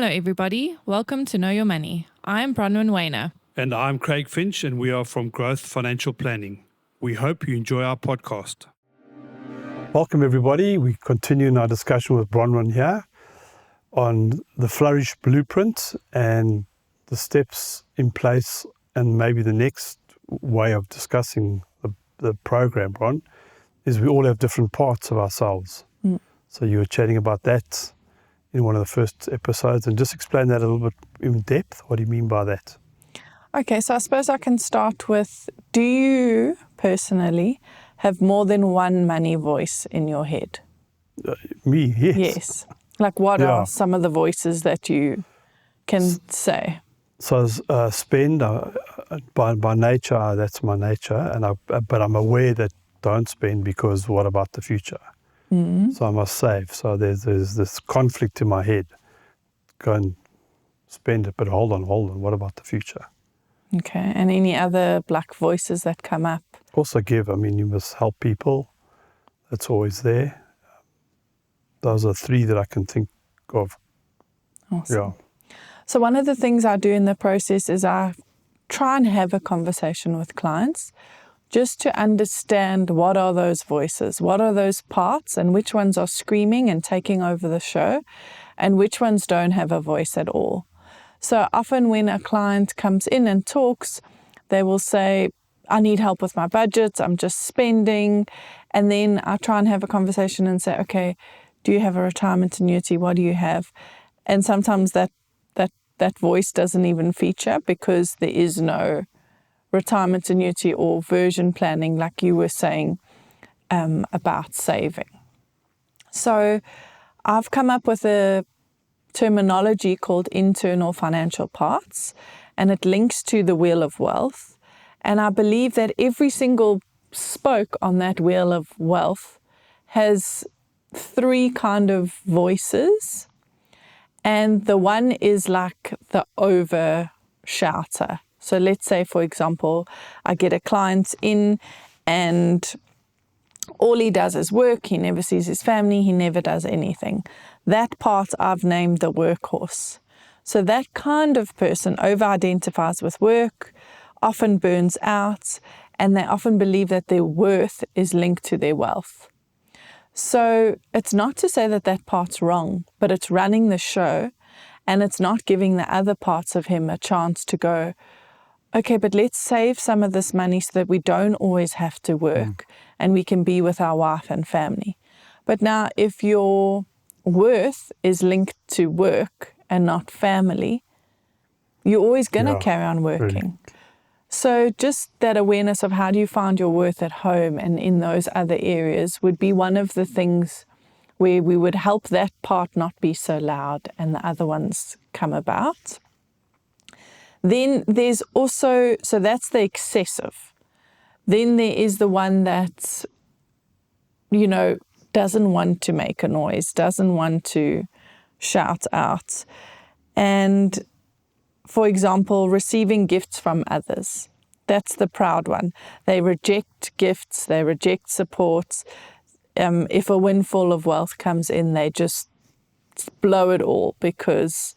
Hello, everybody. Welcome to Know Your Money. I'm Bronwyn Wayner. And I'm Craig Finch, and we are from Growth Financial Planning. We hope you enjoy our podcast. Welcome, everybody. We continue our discussion with Bronwyn here on the Flourish blueprint and the steps in place, and maybe the next way of discussing the program, Bron, is we all have different parts of ourselves. So you were chatting about that in one of the first episodes, and just explain that a little bit in depth. What do you mean by that? Okay, so I suppose I can start with, do you personally have more than one money voice in your head? Me, yes. Yes. Like what are some of the voices that you can say? So spend, by nature, that's my nature, but I'm aware that don't spend because what about the future? So I must save. So there's this conflict in my head. Go and spend it, but hold on. What about the future? Okay. And any other black voices that come up? Also give. I mean, you must help people. That's always there. Those are three that I can think of. Awesome. Yeah. So one of the things I do in the process is I try and have a conversation with clients just to understand what are those voices, what are those parts, and which ones are screaming and taking over the show, and which ones don't have a voice at all. So often when a client comes in and talks, they will say, I need help with my budgets, I'm just spending. And then I try and have a conversation and say, okay, do you have a retirement annuity? What do you have? And sometimes that voice doesn't even feature because there is no retirement annuity or version planning, like you were saying about saving. So I've come up with a terminology called internal financial parts, and it links to the wheel of wealth. And I believe that every single spoke on that wheel of wealth has three kind of voices. And the one is like the over shouter. So let's say, for example, I get a client in and all he does is work. He never sees his family. He never does anything. That part I've named the workhorse. So that kind of person over-identifies with work, often burns out, and they often believe that their worth is linked to their wealth. So it's not to say that that part's wrong, but it's running the show, and it's not giving the other parts of him a chance to go, okay, but let's save some of this money so that we don't always have to work and we can be with our wife and family. But now if your worth is linked to work and not family, you're always going to carry on working. Really. So just that awareness of how do you find your worth at home and in those other areas would be one of the things where we would help that part not be so loud and the other ones come about. Then there's also, so that's the excessive. Then there is the one that, doesn't want to make a noise, doesn't want to shout out. And for example, receiving gifts from others. That's the proud one. They reject gifts, they reject support. If a windfall of wealth comes in, they just blow it all because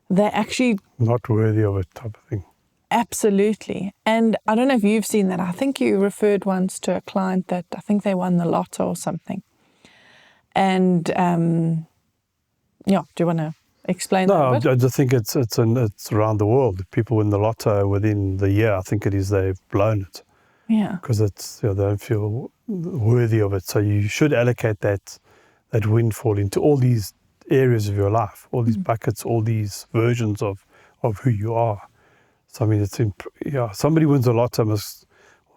they're actually not worthy of it type of thing. Absolutely. And I don't know if you've seen that. I think you referred once to a client that I think they won the lotto or something. And do you want to explain that a bit? No, I just think it's around the world. If people win the lotto within the year, I think it is they've blown it. Yeah. Because they don't feel worthy of it. So you should allocate that windfall into all these areas of your life, all these buckets, all these versions of who you are. So I mean, somebody wins the lotto must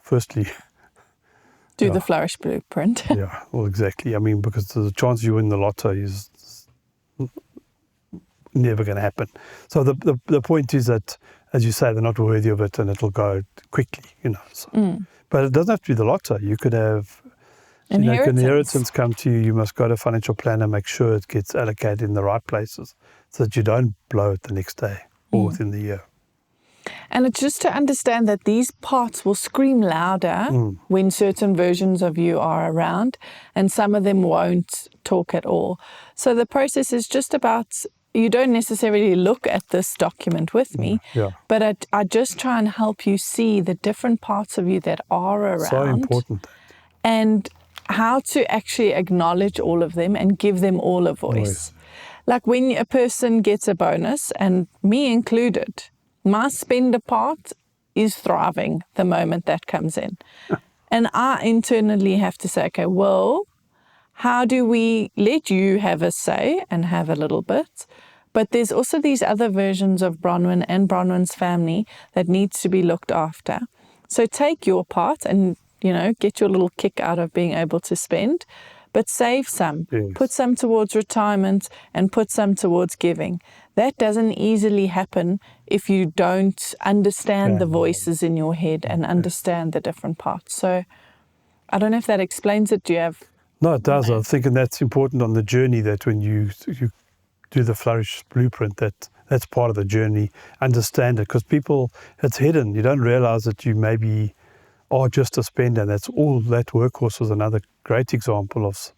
firstly do the Flourish blueprint. Yeah, well, exactly. I mean, because the chance you win the lotto is never going to happen. So the point is that, as you say, they're not worthy of it, and it'll go quickly, So. But it doesn't have to be the lotto. You could have inheritance come to you. You must go to a financial planner, make sure it gets allocated in the right places so that you don't blow it the next day or within the year. And it's just to understand that these parts will scream louder when certain versions of you are around, and some of them won't talk at all. So the process is just about you don't necessarily look at this document with me, Yeah. but I just try and help you see the different parts of you that are around. So important. And how to actually acknowledge all of them and give them all a voice. Like when a person gets a bonus, and me included, my spender part is thriving the moment that comes in. And I internally have to say, okay, well, how do we let you have a say and have a little bit? But there's also these other versions of Bronwyn and Bronwyn's family that needs to be looked after. So take your part and, get your little kick out of being able to spend, but save some, put some towards retirement and put some towards giving. That doesn't easily happen if you don't understand the voices in your head and understand the different parts. So I don't know if that explains it. Do you have... No, it does. I'm thinking that's important on the journey, that when you do the Flourish blueprint, that's part of the journey. Understand it, because people, it's hidden. You don't realize that you maybe are just a spender. That's all. That workhorse was another great example of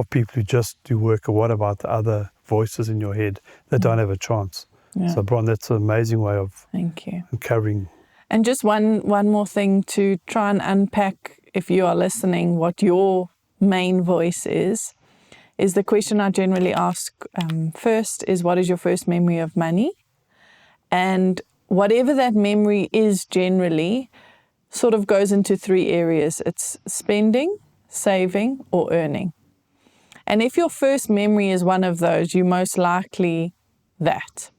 people who just do work. Or what about the other voices in your head that don't have a chance? Yeah. So, Bron, that's an amazing way of Thank you. uncovering. And just one more thing to try and unpack, if you are listening, what your main voice is the question I generally ask first is, what is your first memory of money? And whatever that memory is generally sort of goes into 3 areas. It's spending, saving, or earning. And if your first memory is one of those, you're most likely that.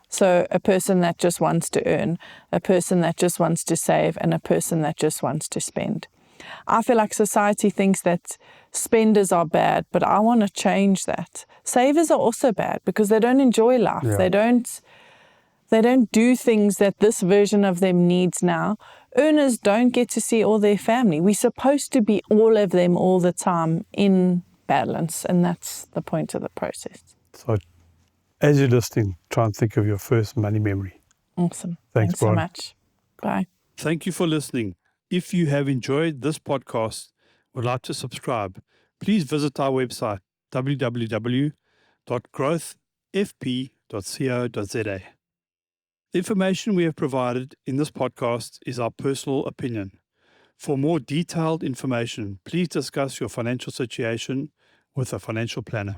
So a person that just wants to earn, a person that just wants to save, and a person that just wants to spend. I feel like society thinks that spenders are bad, but I want to change that. Savers are also bad because they don't enjoy life. Yeah. They don't do things that this version of them needs now. Earners don't get to see all their family. We're supposed to be all of them all the time in balance, and that's the point of the process. So, as you're listening, try and think of your first money memory. Awesome. Thanks so Bron. much. Bye. Thank you for listening. If you have enjoyed this podcast, would like to subscribe, please visit our website, www.growthfp.co.za. The information we have provided in this podcast is our personal opinion. For more detailed information, please discuss your financial situation with a financial planner.